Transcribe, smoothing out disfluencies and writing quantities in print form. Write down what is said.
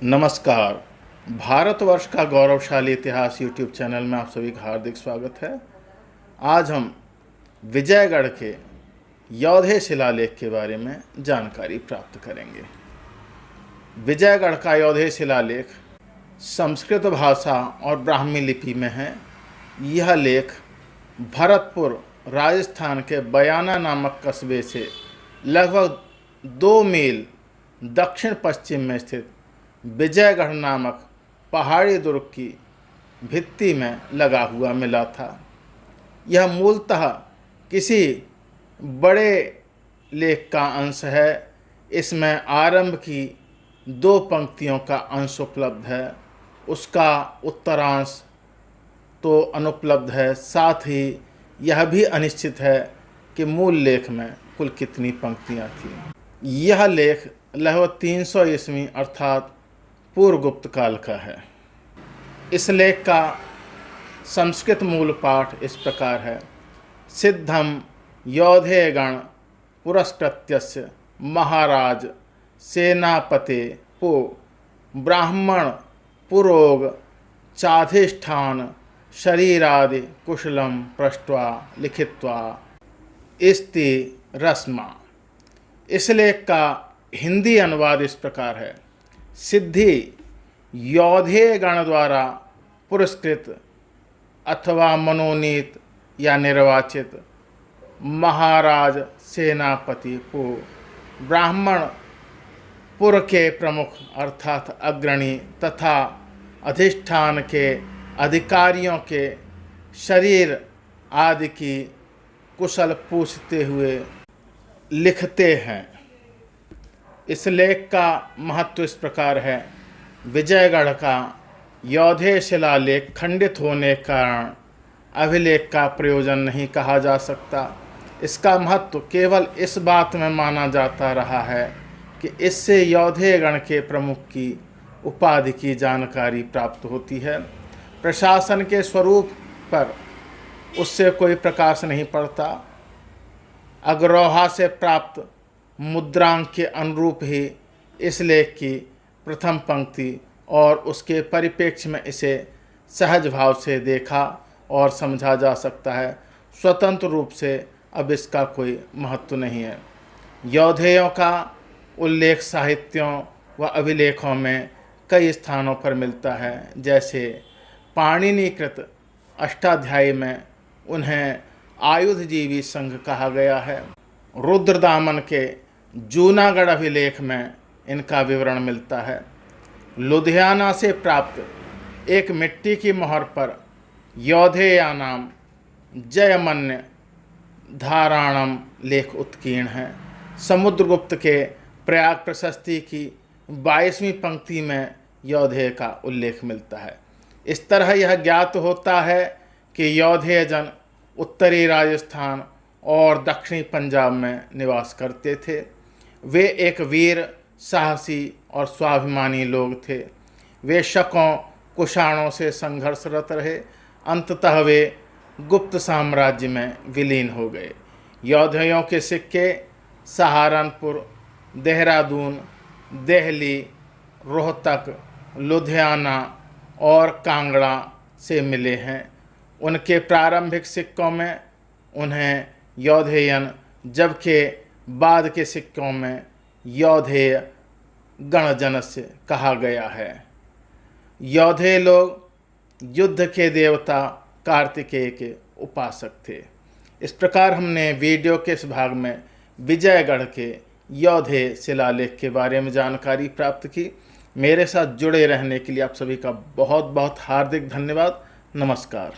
नमस्कार। भारतवर्ष का गौरवशाली इतिहास यूट्यूब चैनल में आप सभी का हार्दिक स्वागत है। आज हम विजयगढ़ के योधे शिलालेख के बारे में जानकारी प्राप्त करेंगे। विजयगढ़ का योधे शिलालेख संस्कृत भाषा और ब्राह्मी लिपि में है। यह लेख भरतपुर राजस्थान के बयाना नामक कस्बे से लगभग 2 मील दक्षिण पश्चिम में स्थित विजयगढ़ नामक पहाड़ी दुर्ग की भित्ति में लगा हुआ मिला था। यह मूलतः किसी बड़े लेख का अंश है। इसमें आरंभ की 2 पंक्तियों का अंश उपलब्ध है, उसका उत्तरांश तो अनुपलब्ध है। साथ ही यह भी अनिश्चित है कि मूल लेख में कुल कितनी पंक्तियां थीं। यह लेख लगभग 300 ईस्वी अर्थात पूर्व गुप्त काल का है। इस लेख का संस्कृत मूल पाठ इस प्रकार है। सिद्धम योधेगण पुरस्कृत्यस्य महाराज सेनापते पो ब्राह्मण पुरोग चाधिष्ठान शरीरादि कुशलम पृष्ट्वा लिखित्वा इस्ति रस्मा। इस लेख का हिंदी अनुवाद इस प्रकार है। सिद्धि योधे गण द्वारा पुरस्कृत अथवा मनोनीत या निर्वाचित महाराज सेनापति को ब्राह्मण पुर के प्रमुख अर्थात अग्रणी तथा अधिष्ठान के अधिकारियों के शरीर आदि की कुशल पूछते हुए लिखते हैं। इस लेख का महत्व इस प्रकार है। विजयगढ़ का योधे शिलालेख खंडित होने के कारण अभिलेख का प्रयोजन नहीं कहा जा सकता। इसका महत्व केवल इस बात में माना जाता रहा है कि इससे योधेगण के प्रमुख की उपाधि की जानकारी प्राप्त होती है। प्रशासन के स्वरूप पर उससे कोई प्रकाश नहीं पड़ता। अग्रौहा से प्राप्त मुद्रांक के अनुरूप ही इस लेख की प्रथम पंक्ति और उसके परिप्रेक्ष्य में इसे सहज भाव से देखा और समझा जा सकता है। स्वतंत्र रूप से अब इसका कोई महत्व नहीं है। योधेयों का उल्लेख साहित्यों व अभिलेखों में कई स्थानों पर मिलता है। जैसे पाणिनिकृत अष्टाध्यायी में उन्हें आयुधजीवी संघ कहा गया है। रुद्रदामन के जूनागढ़ अभिलेख में इनका विवरण मिलता है। लुधियाना से प्राप्त एक मिट्टी की मोहर पर योधेया नाम जयमन्य धाराणम लेख उत्कीर्ण है। समुद्रगुप्त के प्रयाग प्रशस्ति की 22वीं पंक्ति में योधे का उल्लेख मिलता है। इस तरह यह ज्ञात होता है कि योधे जन उत्तरी राजस्थान और दक्षिणी पंजाब में निवास करते थे। वे एक वीर, साहसी और स्वाभिमानी लोग थे। वे शकों कुषाणों से संघर्षरत रहे। अंततः वे गुप्त साम्राज्य में विलीन हो गए। योधेयों के सिक्के सहारनपुर, देहरादून, दिल्ली, रोहतक, लुधियाना और कांगड़ा से मिले हैं। उनके प्रारंभिक सिक्कों में उन्हें योधेयन जबकि बाद के सिक्कों में योधेय गणजनस्य कहा गया है। योधे लोग युद्ध के देवता कार्तिकेय के उपासक थे। इस प्रकार हमने वीडियो के इस भाग में विजयगढ़ के योधे शिलालेख के बारे में जानकारी प्राप्त की। मेरे साथ जुड़े रहने के लिए आप सभी का बहुत बहुत हार्दिक धन्यवाद। नमस्कार।